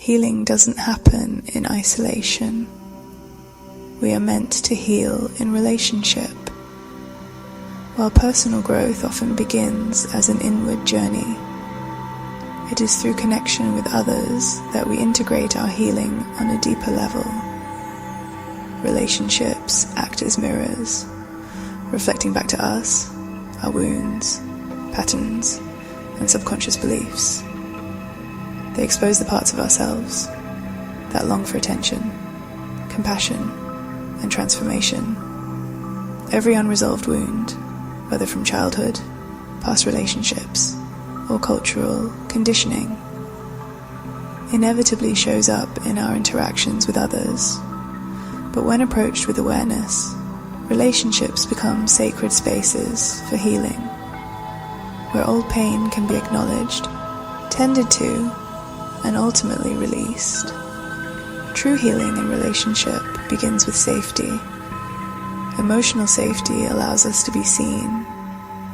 Healing doesn't happen in isolation. We are meant to heal in relationship. While personal growth often begins as an inward journey, it is through connection with others that we integrate our healing on a deeper level. Relationships act as mirrors, reflecting back to us our wounds, patterns, and subconscious beliefs. They expose the parts of ourselves that long for attention, compassion, and transformation. Every unresolved wound, whether from childhood, past relationships, or cultural conditioning, inevitably shows up in our interactions with others. But when approached with awareness, relationships become sacred spaces for healing, where old pain can be acknowledged, tended to, and ultimately released. True healing in relationship begins with safety. Emotional safety allows us to be seen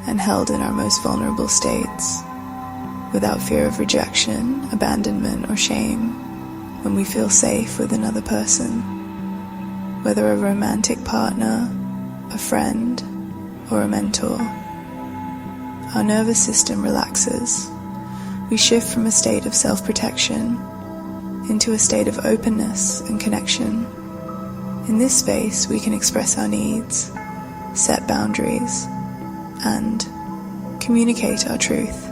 and held in our most vulnerable states, without fear of rejection, abandonment, or shame, when we feel safe with another person, whether a romantic partner, a friend, or a mentor. Our nervous system relaxes. We shift from a state of self-protection into a state of openness and connection. In this space, we can express our needs, set boundaries, and communicate our truth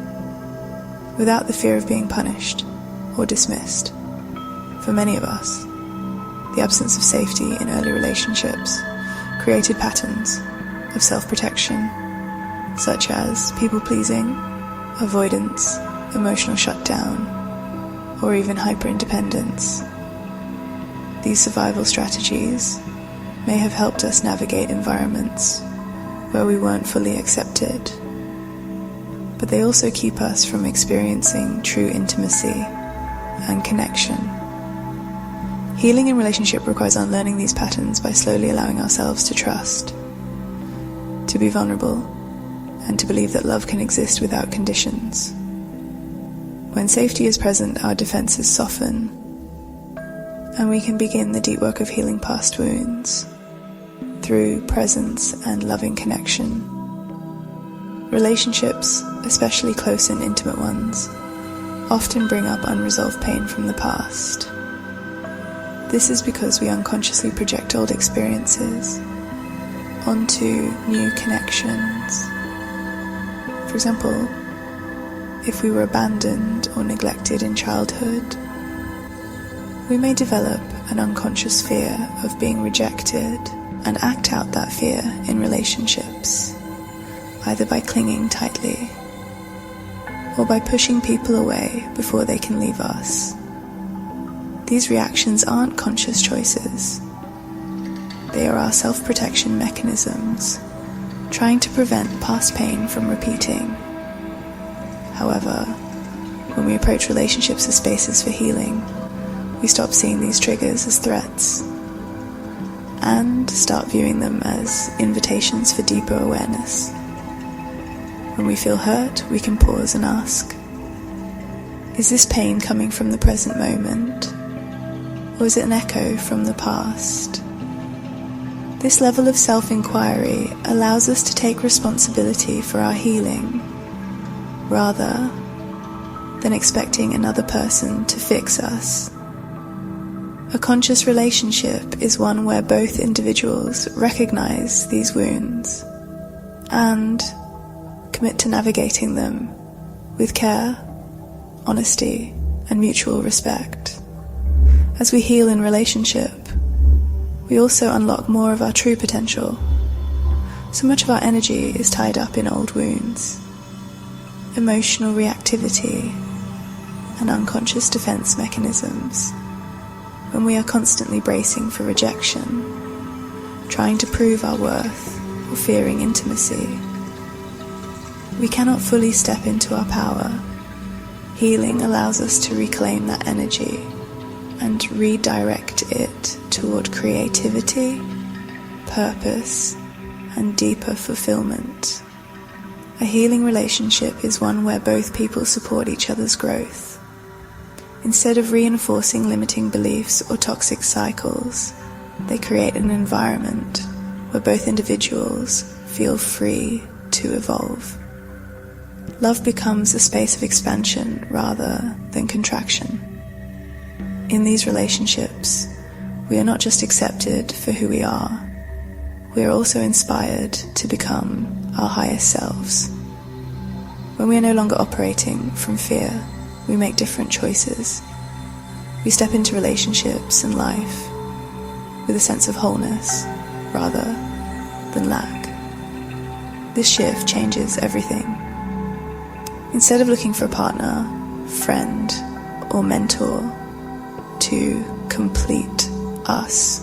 without the fear of being punished or dismissed. For many of us, the absence of safety in early relationships created patterns of self-protection, such as people-pleasing, avoidance, emotional shutdown, or even hyper-independence. These survival strategies may have helped us navigate environments where we weren't fully accepted, but they also keep us from experiencing true intimacy and connection. Healing in relationship requires unlearning these patterns by slowly allowing ourselves to trust, to be vulnerable, and to believe that love can exist without conditions. When safety is present, our defenses soften, and we can begin the deep work of healing past wounds through presence and loving connection. Relationships, especially close and intimate ones, often bring up unresolved pain from the past. This is because we unconsciously project old experiences onto new connections. For example, if we were abandoned or neglected in childhood, we may develop an unconscious fear of being rejected and act out that fear in relationships, either by clinging tightly or by pushing people away before they can leave us. These reactions aren't conscious choices. They are our self-protection mechanisms, trying to prevent past pain from repeating. However, when we approach relationships as spaces for healing, we stop seeing these triggers as threats and start viewing them as invitations for deeper awareness. When we feel hurt, we can pause and ask, is this pain coming from the present moment, or is it an echo from the past? This level of self-inquiry allows us to take responsibility for our healing, rather than expecting another person to fix us. A conscious relationship is one where both individuals recognize these wounds and commit to navigating them with care, honesty, and mutual respect. As we heal in relationship, we also unlock more of our true potential. So much of our energy is tied up in old wounds, emotional reactivity, and unconscious defense mechanisms. When we are constantly bracing for rejection, trying to prove our worth, or fearing intimacy, we cannot fully step into our power. Healing allows us to reclaim that energy and redirect it toward creativity, purpose, and deeper fulfillment. A healing relationship is one where both people support each other's growth. Instead of reinforcing limiting beliefs or toxic cycles, they create an environment where both individuals feel free to evolve. Love becomes a space of expansion rather than contraction. In these relationships, we are not just accepted for who we are, we are also inspired to become our highest selves. When we are no longer operating from fear, we make different choices. We step into relationships and life with a sense of wholeness rather than lack. This shift changes everything. Instead of looking for a partner, friend, or mentor to complete us,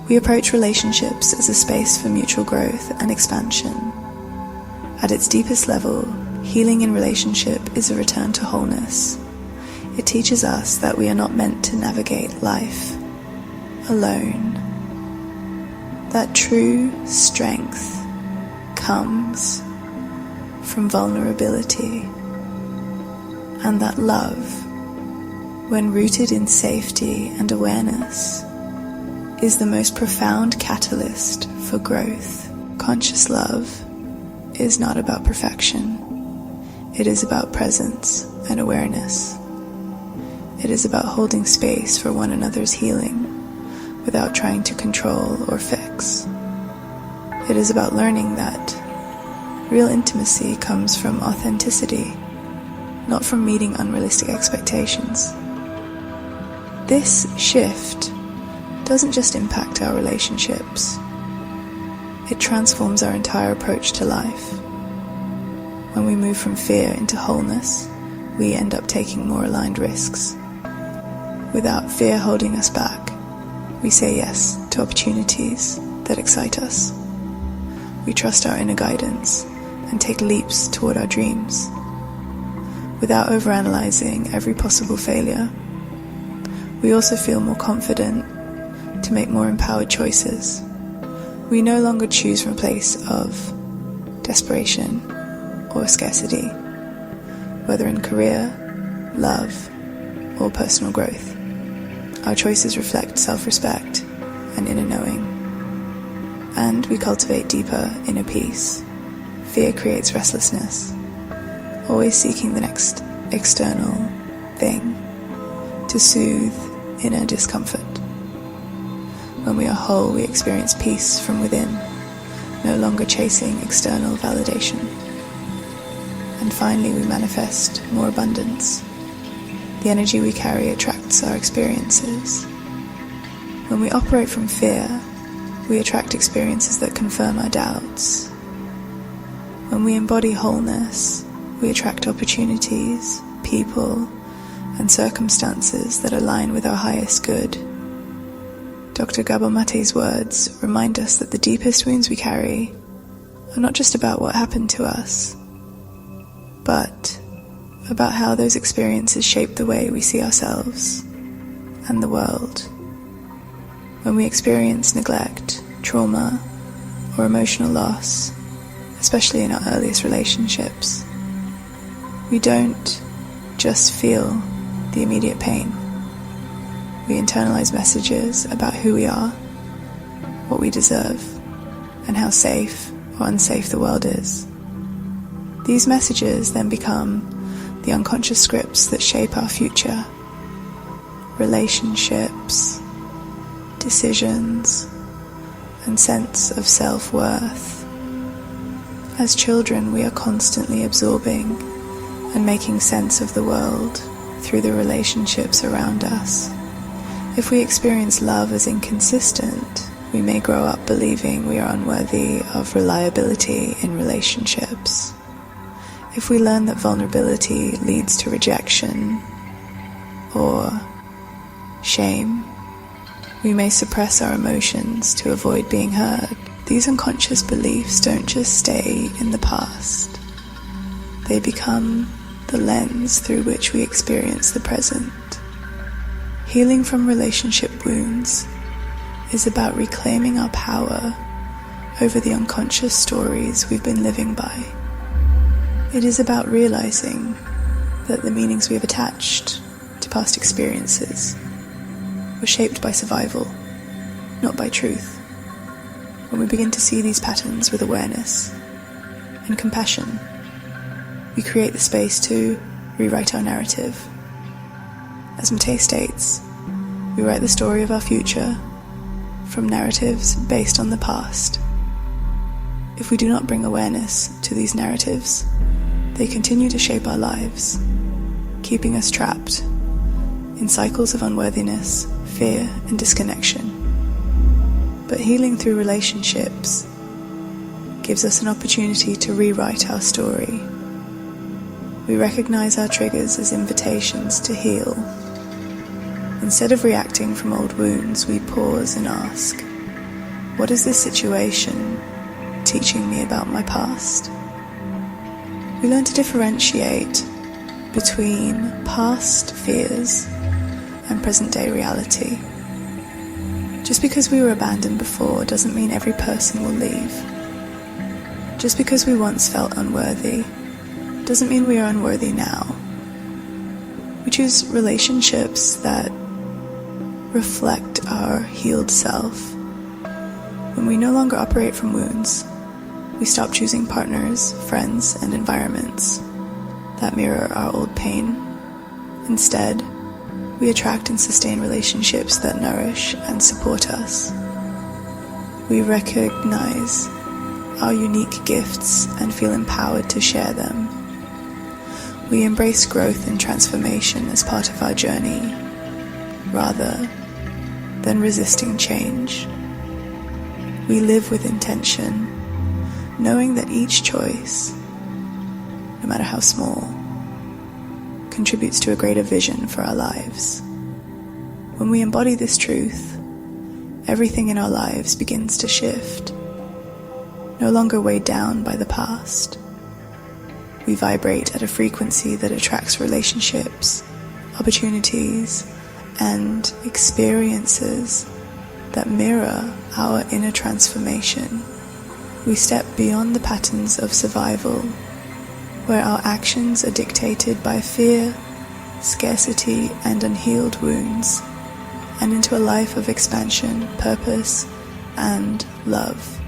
we approach relationships as a space for mutual growth and expansion. At its deepest level, healing in relationship is a return to wholeness. It teaches us that we are not meant to navigate life alone. That true strength comes from vulnerability, and that love, when rooted in safety and awareness, is the most profound catalyst for growth. Conscious love is not about perfection. It is about presence and awareness. It is about holding space for one another's healing without trying to control or fix. It is about learning that real intimacy comes from authenticity, not from meeting unrealistic expectations. This shift doesn't just impact our relationships, it transforms our entire approach to life. When we move from fear into wholeness, we end up taking more aligned risks. Without fear holding us back, we say yes to opportunities that excite us. We trust our inner guidance and take leaps toward our dreams. Without overanalyzing every possible failure, we also feel more confident to make more empowered choices. We no longer choose from a place of desperation or scarcity, whether in career, love, or personal growth. Our choices reflect self-respect and inner knowing, and we cultivate deeper inner peace. Fear creates restlessness, always seeking the next external thing to soothe inner discomfort. When we are whole, we experience peace from within, no longer chasing external validation. And finally, we manifest more abundance. The energy we carry attracts our experiences. When we operate from fear, we attract experiences that confirm our doubts. When we embody wholeness, we attract opportunities, people, and circumstances that align with our highest good. Dr. Gabor Mate's words remind us that the deepest wounds we carry are not just about what happened to us, but about how those experiences shape the way we see ourselves and the world. When we experience neglect, trauma, or emotional loss, especially in our earliest relationships, we don't just feel the immediate pain. We internalize messages about who we are, what we deserve, and how safe or unsafe the world is. These messages then become the unconscious scripts that shape our future. Relationships, decisions, and sense of self-worth. As children, we are constantly absorbing and making sense of the world through the relationships around us. If we experience love as inconsistent, we may grow up believing we are unworthy of reliability in relationships. If we learn that vulnerability leads to rejection or shame, we may suppress our emotions to avoid being heard. These unconscious beliefs don't just stay in the past. They become the lens through which we experience the present. Healing from relationship wounds is about reclaiming our power over the unconscious stories we've been living by. It is about realizing that the meanings we have attached unresolved past experiences were shaped by survival, not by truth. When we begin to see these patterns with awareness and compassion, we create the space to rewrite our narrative. As Matei states, we write the story of our future from narratives based on the past. If we do not bring awareness to these narratives, they continue to shape our lives, keeping us trapped in cycles of unworthiness, fear, and disconnection. But healing through relationships gives us an opportunity to rewrite our story. We recognize our triggers as invitations to heal. Instead of reacting from old wounds, we pause and ask, what is this situation teaching me about my past? We learn to differentiate between past fears and present-day reality. Just because we were abandoned before doesn't mean every person will leave. Just because we once felt unworthy doesn't mean we are unworthy now. We choose relationships that reflect our healed self. When we no longer operate from wounds, we stop choosing partners, friends, and environments that mirror our old pain. Instead, we attract and sustain relationships that nourish and support us. We recognize our unique gifts and feel empowered to share them. We embrace growth and transformation as part of our journey, rather than resisting change. We live with intention, knowing that each choice, no matter how small, contributes to a greater vision for our lives. When we embody this truth, everything in our lives begins to shift. No longer weighed down by the past, we vibrate at a frequency that attracts relationships, opportunities, and experiences that mirror our inner transformation. We step beyond the patterns of survival, where our actions are dictated by fear, scarcity, and unhealed wounds, and into a life of expansion, purpose, and love.